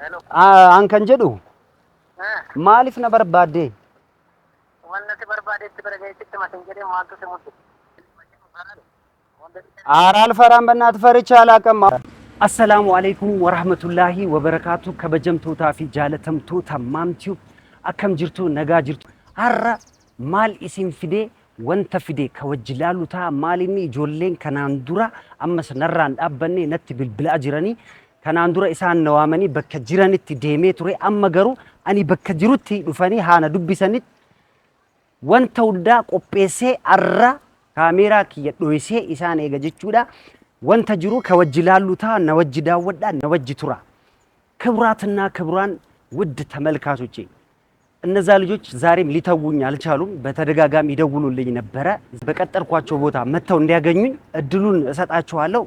Hello. An kan jedhu maaliif na barbaadde? Wanti barbaadetti barageessitti masin jedhee maaltu si mutu? Aaraal faraan bannaat faricha alaaqam. Assalaamu alaykum warahmatullahi wabarakatuh. Kabajamtootaa fi jaalatamtoota maamtiyu akkam jirtu nagaa jirtu. Har'a maal isin fide wanta fide ka wajjilaalu ta'a maalinni ijoolleen kanaan dura ammas narraan dhaabbanne natti bilbilaa jiranii kanaan dura isaan na waamanii bakka jiranitti deemee ture amma garuu ani bakka jirutti dhufanii haana dubbisanitti wanta hundaa qopheessee arra kaameeraa kiyya dhoysee isaan eega jechuudha. ወንተ ጅሩ ከወጅላሉታ ነወጅ ዳወዳ ነወጅ ቱራ ክብራትና ክብራን ውድ ተመልካቾቼ እነዛ ልጆች ዛሬም ሊተውኝ አልቻሉም። በተደጋጋሚ ይደውሉልኝ ነበር። በቀጠርኳቸው ቦታ መተው እንዲያገኙኝ እድሉን እሰጣቸዋለሁ።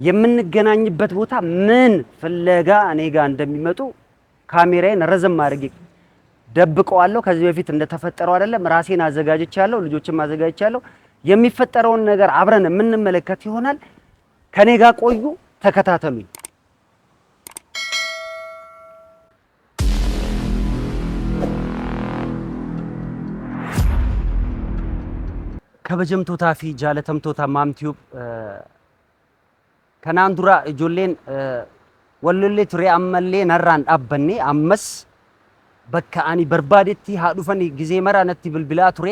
የምንገናኝበት ቦታ ምን ፍለጋ እኔ ጋር እንደሚመጡ ካሜራዬን ረዘም አድርጌ ደብቀዋለሁ። ከዚህ በፊት እንደተፈጠረው አይደለም። ራሴን አዘጋጅቻለሁ፣ ልጆችም አዘጋጅቻለሁ። የሚፈጠረውን ነገር አብረን የምንመለከት ይሆናል። ከኔ ጋር ቆዩ፣ ተከታተሉኝ። ከበጀምቶታ ፊ ጃለተምቶታ ማምቲዩብ ከናን ዱራ እጆሌን ወሎሌ ቱሬ አመሌ ነራን ዳበኔ አመስ በካ አኒ በርባዴቲ ሃዱፈኒ ጊዜ መራ ነቲ ብልብላ ቱሬ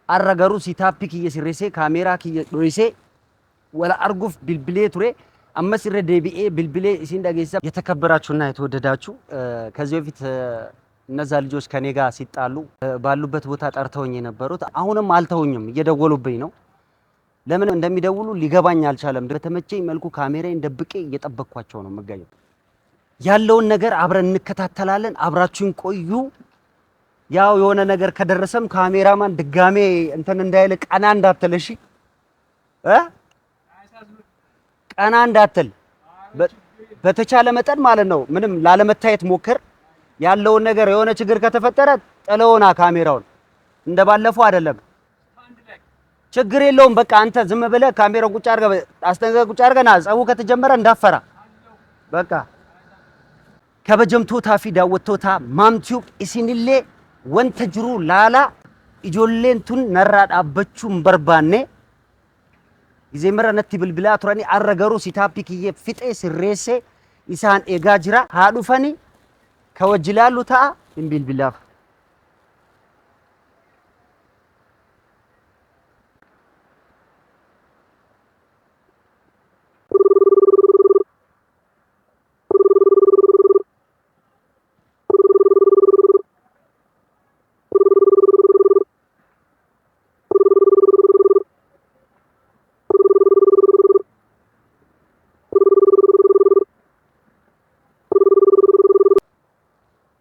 አረገሩ ሲታፒክ እየሲሬሴ ካሜራ ከየ ዶይሴ ወላ አርጉፍ ቢልቢሌ ቱሬ አመስ ይረ ዴቢኤ ቢልቢሌ እሲን ዳገይሳ የተከበራችሁና የተወደዳችሁ ከዚህ በፊት እነዛ ልጆች ከኔ ጋር ሲጣሉ ባሉበት ቦታ ጠርተውኝ የነበሩት አሁንም አልተውኝም፣ እየደወሉብኝ ነው። ለምን እንደሚደውሉ ሊገባኝ አልቻለም። በተመቸኝ መልኩ ካሜራዬን ደብቄ እየጠበቅኳቸው ነው የምገኘው። ያለውን ነገር አብረን እንከታተላለን። አብራችሁን ቆዩ። ያው የሆነ ነገር ከደረሰም ካሜራማን ድጋሜ እንትን እንዳይል ቀና እንዳትል፣ እሺ ቀና እንዳትል በተቻለ መጠን ማለት ነው። ምንም ላለመታየት ሞክር። ያለውን ነገር የሆነ ችግር ከተፈጠረ ጥለውና ካሜራውን እንደባለፈው አይደለም። ችግር የለውም። በቃ አንተ ዝም ብለህ ካሜራው ቁጭ አድርገህ አስጠንቀህ ቁጭ አድርገና ጸቡ ከተጀመረ እንዳፈራ በቃ ከበጀምቶታ ፊ ዳወቶታ ማምቲዩብ ኢሲንሌ ወንተ ጅሩ ላላ ኢጆሌንቱን ነራ ዳበቹን በርባኔ ጊዜ መራ ነቲ ብልብላ ቱራኒ አረገሩ ሲታፒክዬ ፍጤ ሲሬሴ ኢሳን ኤጋ ጅራ ሃዱፈኒ ከወጅላሉታ እንቢልብላ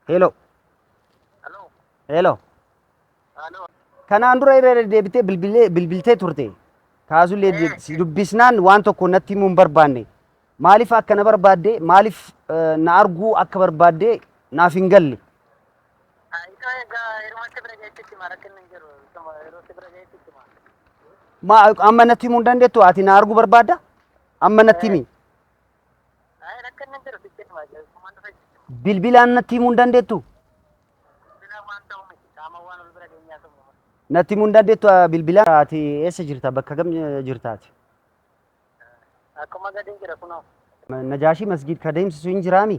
ሄሎ ሄሎ ከናን ዱራ ይረ ዴብቴ ብልብልቴ ቱርቴ ካዙሌ ዱቢስናን ዋን ቶኮ ነቲ ሙን በርባኔ ማሊፍ አከነ በርባዴ ማሊፍ ናርጉ አከ በርባዴ ናፊንገል ማ አመነቲ ሙን ደንዴቱ አቲ ናርጉ በርባዳ አመነቲ ሚ bilbilaan natti himuu hin dandeettu? Natti himuu hin dandeettu bilbilaan ati eessa jirta? Bakka kam jirtaati? Akkuma gadi jira kunoo. Najaashii masgiid ka deemsisu hin jiraami?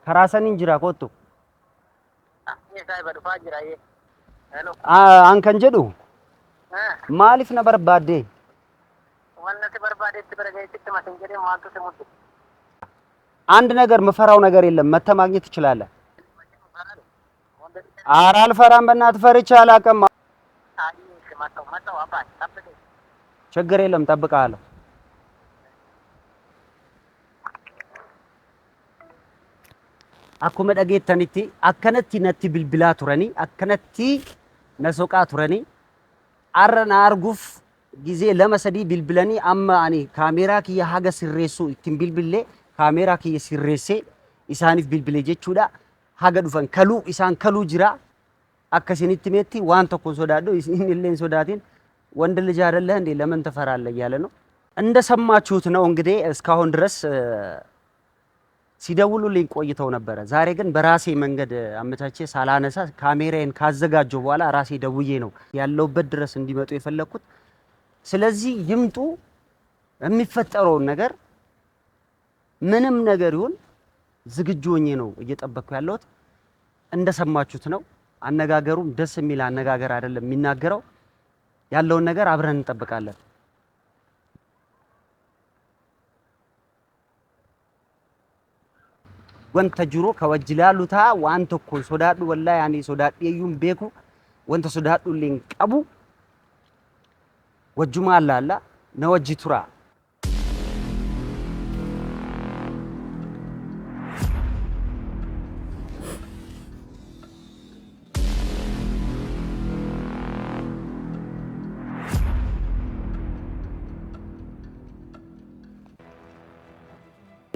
Karaa san hin jira kottu? Dhufaa jira. An kan jedhu maaliif na barbaadde? Wanti barbaadetti barageessitti masin jedhee maaltu si mutu? አንድ ነገር መፈራው ነገር የለም። መተህ ማግኘት ትችላለህ። ኧረ አልፈራም፣ በእናትህ ፈርቼ አላውቅም። ችግር የለም፣ እጠብቅሃለሁ። akkuma dhageettanitti akkanatti natti bilbilaa turanii akkanatti na soqaa turanii arra na arguuf ጊዜ ለመሰዲ bilbilanii amma ani kaameeraa kiyya haga sirreessu ittiin bilbilee kaameeraa kiyya sirreessee isaaniif bilbilee jechuudha. Haga dhufan kaluu isaan kaluu jira akkasinitti meetti waan tokko sodaadhu isin illee sodaatiin ወንድ ልጅ አይደለህ እንዴ ለምን ትፈራለህ እያለ ነው። እንደሰማችሁት ነው እንግዲህ እስካሁን ድረስ ሲደውሉልኝ ቆይተው ነበረ። ዛሬ ግን በራሴ መንገድ አመቻቼ ሳላነሳ ካሜራዬን ካዘጋጀው በኋላ ራሴ ደውዬ ነው ያለውበት ድረስ እንዲመጡ የፈለኩት። ስለዚህ ይምጡ። የሚፈጠረውን ነገር ምንም ነገር ይሁን ዝግጁ ሆኜ ነው እየጠበቅኩ ያለሁት። እንደሰማችሁት ነው። አነጋገሩም ደስ የሚል አነጋገር አይደለም የሚናገረው። ያለውን ነገር አብረን እንጠብቃለን። ወንተ ጅሮ ከወጅላሉታ ዋን tokko sodaadhu wallahi ani sodaadheeyyuun beeku wanta sodaadhu illee qabu wajjuma allaala na wajji tura.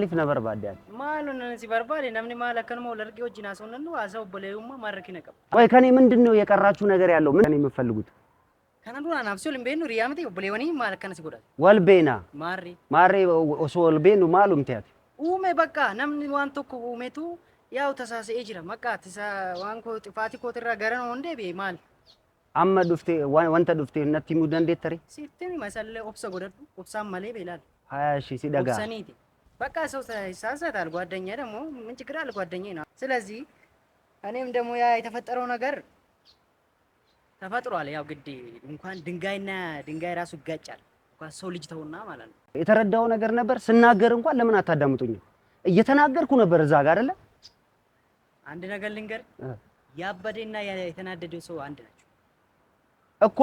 Liif na barbaadde Maaloo nan si barbaade namni maal akkanuma wal argee wajjin haasofnannu haasawu obboleeyyummaa maarrakkina qaba. ቆይ ከኔ ምንድነው የቀራችሁ ነገር ያለው? ምን የምትፈልጉት? Kana duraan absuu limbeenu riyaamati obboleewwanii maal akkana si godhan? Walbeena Maarri osoo walbeenu maalum ta'ati? uume bakka namni waan tokko uumetu yaa'u tasaasa'ee jira. Maqaa tisa waan koo xifaatii kootirraa gara noon deebi'e maal? Amma dhuftee wanta dhuftee natti himuu dandeettare? Sitti masallee obsa godhadhu obsaan malee beelaal. Haa shi si dhagaa. Obsaniiti. በቃ ሰው ይሳሳታል። ጓደኛ ደግሞ ምን ችግር አለ? ጓደኛዬ ነው። ስለዚህ እኔም ደግሞ ያ የተፈጠረው ነገር ተፈጥሯል። ያው ግድ እንኳን ድንጋይና ድንጋይ ራሱ ይጋጫል። እንኳን ሰው ልጅ ተውና ማለት ነው። የተረዳው ነገር ነበር ስናገር እንኳን ለምን አታዳምጡኝ? እየተናገርኩ ነበር እዛ ጋር አይደለ? አንድ ነገር ልንገር፣ ያበደና የተናደደው ሰው አንድ ናቸው እኮ።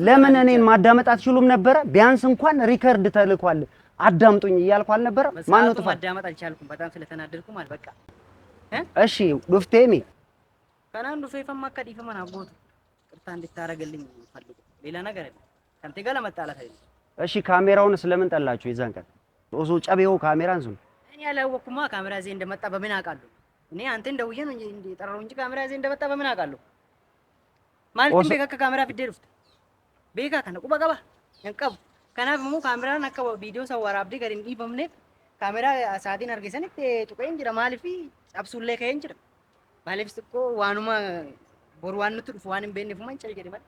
ለምን እኔን ማዳመጥ አትችሉም ነበረ? ቢያንስ እንኳን ሪከርድ ተልኳል አዳምጡኝ እያልኩ አልነበረ? ማን ነው ጥፋት? ማዳመጥ አልቻልኩም በጣም ስለተናደድኩ ማለት በቃ እሺ ዱፍቴሚ ከናን ዱፌ ፈማካ ዲፈማን አጎቱ ቅርታ እንድታረግልኝ ፈልጉ። ሌላ ነገር አይደለም። ካንተ ጋር ለመጣላት አይደለም። እሺ ካሜራውን ስለምን ጠላችሁ? የዛን ቀን ኦሶ ጨቤው ካሜራን ዙ እኔ ያላወቅኩማ ካሜራ እዚህ እንደመጣ በምን አውቃለሁ? እኔ አንተ እንደውዬ ነው እንጂ ጠራው እንጂ ካሜራ እዚህ እንደመጣ በምን አውቃለሁ? ማለት ቤካ ካሜራ ፊት ደርፍት ቤካ ከነ ቁባ ቀባ እንቀብ kanaaf immoo kaameraan akka viidiyoo san waraabdee gadi hin dhiifamneef kaameraa sa'aatiin argisanitti tuqeen jira. Maaliif cabsuullee ka'een jira. Maaliif xiqqoo waanuma boru waan nutti dhufu waan hin beekneef man cal jedhe malee.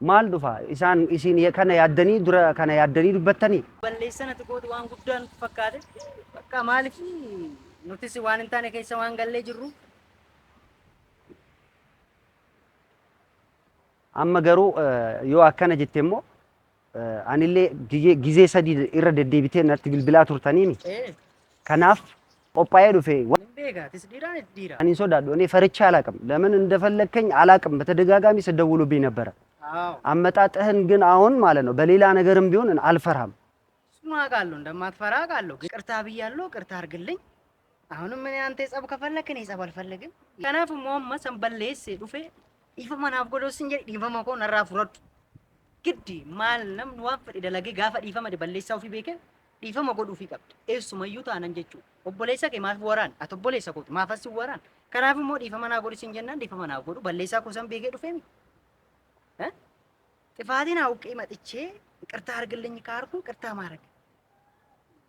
Maal dhufa isaan isin kana yaaddanii dura kana yaaddanii dubbattanii? Balleessana xiqqootu waan guddaa nutti fakkaate. Bakka maaliif nutis waan hin taane keessa waan gallee jirru. Amma garuu yoo akkana jette immoo anillee ጊዜ sadii irra deddeebitee natti bilbilaa turtaniini. Kanaaf qophaa'ee dhufe ani sodaadhu እኔ ፈርቼ አላቅም። ለምን እንደፈለከኝ አላቅም። በተደጋጋሚ ስደውሉብኝ ነበረ። አመጣጥህን ግን አሁን ማለት ነው በሌላ ነገርም ቢሆን አልፈራም። እሱማ አውቃለሁ እንደማትፈራ አውቃለሁ። ቅርታ ብያለሁ፣ ቅርታ አድርግልኝ። አሁንም እኔ አንተ ጸብ ከፈለክ እኔ ጸብ አልፈልግም። ከናፍ ሞማ ሰንበሌስ ዱፌ ኢፈማናፍ ጎዶስ እንጂ ኢፈማ ኮ ነራ ፍረዱ giddi maal namni waan fedhe dalagee gaafa dhiifama balleessaa ofii beekee dhiifama godhuufii qabdi. Eessumayyuu taanan jechuudha. Obboleessa kee maaf waraan? Ati obboleessa kooti maaf asi waraan? Kanaaf immoo dhiifama naa godhisin jennaan dhiifama naa godhu balleessaa koo san beekee dhufeemi. Xifaatiin haa uqqee maxichee ይቅርታ አድርግልኝ ካልኩ ይቅርታ ማድረግ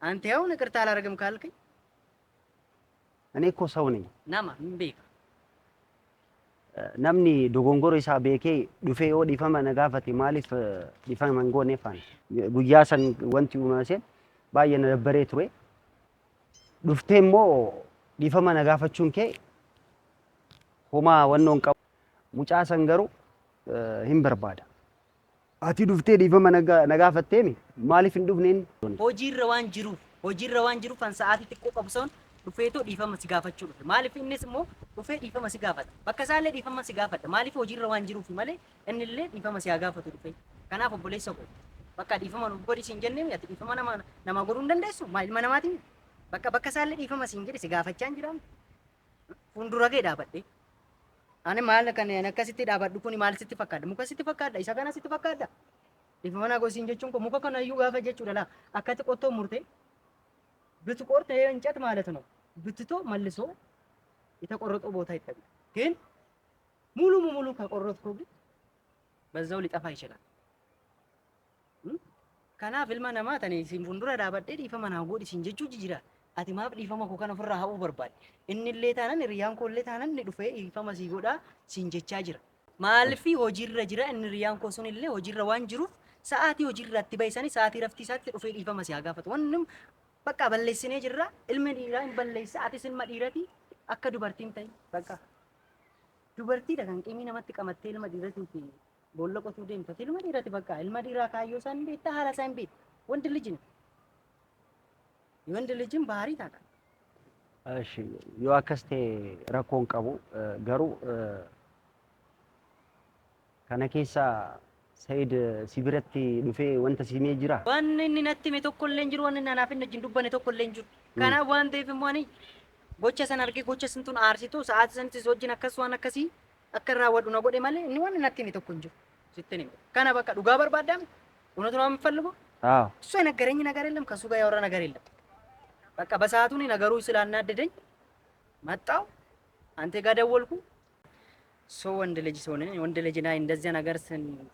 አንተ ያው ይቅርታ አላደርግም ካልከኝ እኔ እኮ ሰው ነኝ። ናማ ምን ቤካ namni dogongoro isaa beekee dhufee yoo dhiifama na gaafate maaliif dhiifama hin gooneefan? Guyyaa san wanti uumameen baay'ee na dabbaree ture. Dhuftee immoo dhiifama na gaafachuun kee homaa wannoon qabu. Mucaa san garuu hin barbaada. Ati dhuftee dhiifama na gaafatteemi maaliif hin dhufneen? Hojiirra waan jiruuf an sa'aatii xiqqoo qabsoon dhufeetoo dhiifama si gaafachuu dhufe. Maaliif innis immoo dhufee dhiifama si gaafata. Bakka isaallee dhiifama si gaafata. Maaliif hojiirra waan jiruuf malee innillee dhiifama si haa gaafatu dhufe. Kanaaf obboleessa koo bakka dhiifama nu godhi siin jennee ati dhiifama nama godhuu hin dandeessu. Ilma namaatiin bakka isaallee dhiifama siin jedhe si gaafachaa hin jiraam. Fuuldura kee dhaabadhe. Ani maal kan akkasitti dhaabadhu kun maal sitti fakkaata? Muka sitti fakkaata? Isa kana sitti fakkaata? Dhiifama naa godhi siin jechuun muka kana iyyuu gaafa jechuudha laa akkatti qottoo murtee ብትቆርጥ እንጨት ማለት ነው ብትቶ መልሶ የተቆረጠው ቦታ ይጠብቅ። ግን ሙሉ ከቆረጥከው ግን በዛው ሊጠፋ ይችላል። ከና ፊልማ ነማ ተኔ ሲንፉንዱራ ዳበዴ ዲፈማ ናጎዲ ሲንጀቹ ጅጅራ ati maaf dhiifama koo kana ofirraa ha'uu barbaade? Inni illee taanaan hiriyaan koo illee taanaan ni dhufee dhiifama sii godhaa siin jechaa jira. Maaliif hojiirra jira inni hiriyaan koo sun illee hojiirra waan jiruuf sa'aatii hojiirra itti bahisanii sa'aatii raftii isaatti dhufee dhiifama si haa gaafatu. Wanni bakka balleessinee jirra ilmi dhiiraa hin balleessa atis ilma dhiirati akka dubartiin ta'i bakka. Dubartiidha kan qimii namatti qamattee ilma dhiiratiif boolla qotuu deemtu ilma dhiirati bakka ilma dhiiraa kaayyoo isaa hin beektaa haala isaa hin beektu wanti lijin wanti lijin baarii taata. እሺ yoo akkas ta'e rakkoon qabu garuu kana keessa Said si biratti dhufee wanta simee jira. Waan inni natti hime tokko illee hin jiru waan inni anaaf hin wajjin dubbane tokko illee hin jiru. Kanaaf waan ta'eef immoo ani gocha san argee gocha sun aarsitu sa'aatii sanitti wajjin akkas waan akkasii akka raawwadhu na godhe malee inni waan natti hime tokko hin jiru. Sitten hime. Kana bakka dhugaa barbaadaam እውነቱ ነው የምፈልገው? አዎ እሱ የነገረኝ ነገር የለም ከሱ ጋር ያወራ ነገር የለም። በቃ በሰዓቱን ነገሩ ስላናደደኝ መጣው አንተ ጋር ደወልኩ። ሰው ወንድ ልጅ ሆነን ወንድ ልጅ ላይ እንደዚህ ነገር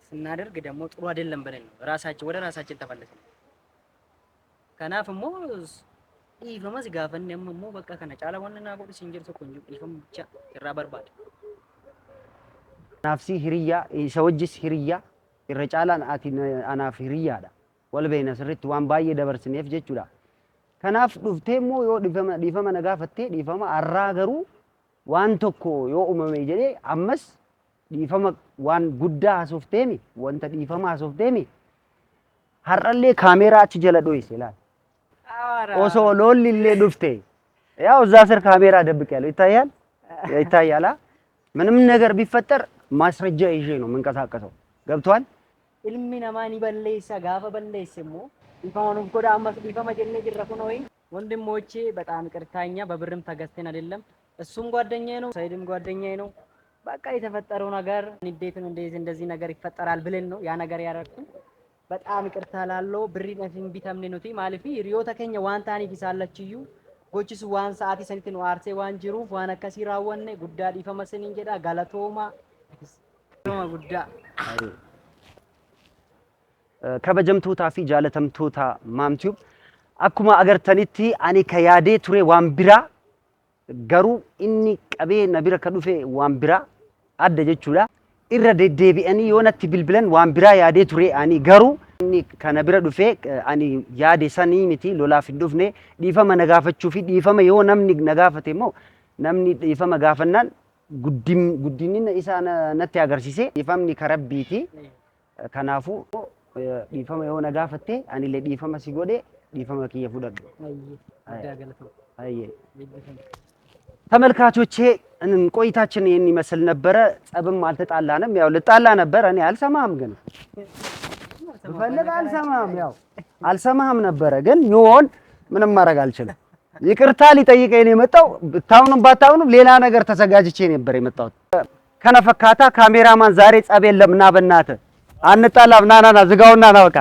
ስናደርግ ደግሞ ጥሩ አይደለም ብለን ነው ራሳችን ወደ ራሳችን ተመለስን። ከናፍሞ ኢፈመስ ጋፈን ነምሞ በቃ ከነ ጫላ ወንና ጎድ ሲንጀር ሰኮንጁ ኢፈም ብቻ ይራ በርባድ ናፍሲ ሂሪያ ሰውጅስ ሂሪያ ይረጫላን አቲ አናፍ ሂሪያዳ ወልበይነ ስርት ዋን ባየ ደበርስኔፍ ጀቹዳ ከናፍ ዱፍቴሞ ዮ ዲፈማ ነጋፈቴ ዲፈማ አራገሩ waan tokko yoo uumame jedhee ammas dhiifama waan guddaa haasofteemi wanta dhiifama haasofteemi har'allee kaameeraa achi jala dho'ise ilaal osoo lolli illee dhufte ያው እዛ ስር ካሜራ ደብቄያለሁ ይታያል ምንም ነገር ቢፈጠር ማስረጃ ይዤ ነው የምንቀሳቀሰው ገብቷል ilmi namaa ni balleessa gaafa balleesseሞ ዲፋማኑን ጎዳ አማስ ዲፋማ ጀነ ጅራፉ ነው ወንድሞቼ በጣም ይቅርታኛ በብርም ተገዝተን አይደለም እሱም ጓደኛዬ ነው ሰይድም ጓደኛዬ ነው በቃ የተፈጠረው ነገር ንዴትን እንደዚህ ነገር ይፈጠራል ብለን ነው ያ ነገር ያደረኩ በጣም ይቅርታ ላለው ብሪ ነፍን ቢተምኔ ነው ማለፊ ሪዮ ተከኛ ዋንታኒ ፊሳለችዩ ጎችስ ዋን ሰዓት ሰንት ነው አርሴ ዋን ጅሩ ዋን አከሲ ራወነ ጉዳ ዲፈመስን እንጀዳ ጋላቶማ ጉዳ ከበጀምቶታ ፊ ጃለተምቶታ ማምቲው አኩማ አገርተኒቲ አኒ ከያዴ ቱሬ ዋንቢራ garuu inni qabee na bira ka dhufe waan biraa adda jechuudha irra deddeebi'anii yoo natti bilbilan waan biraa yaadee ture ani garuu inni kana bira dhufe ani yaade sanii miti lolaaf hin dhufne dhiifama na gaafachuu fi dhiifama yoo namni na gaafate immoo namni dhiifama gaafannaan guddinina isaa natti agarsiise dhiifamni karabbiiti kanaafuu dhiifama yoo na gaafatte ani illee dhiifama si godhe dhiifama kiyya fudhadhu ayye ተመልካቾቼ ቆይታችን ይሄን ይመስል ነበር ጸብም አልተጣላንም ያው ልጣላ ነበር እኔ አልሰማም ግን ያው አልሰማም ነበር ግን ይሆን ምንም ማድረግ አልችልም ይቅርታ ሊጠይቀኝ ነው የመጣው ባታውኑም ሌላ ነገር ተዘጋጅቼ ነበር የመጣው ከነፈካታ ካሜራማን ዛሬ ጸብ የለም ና በእናትህ አንጣላም ና ዝጋውና ና በቃ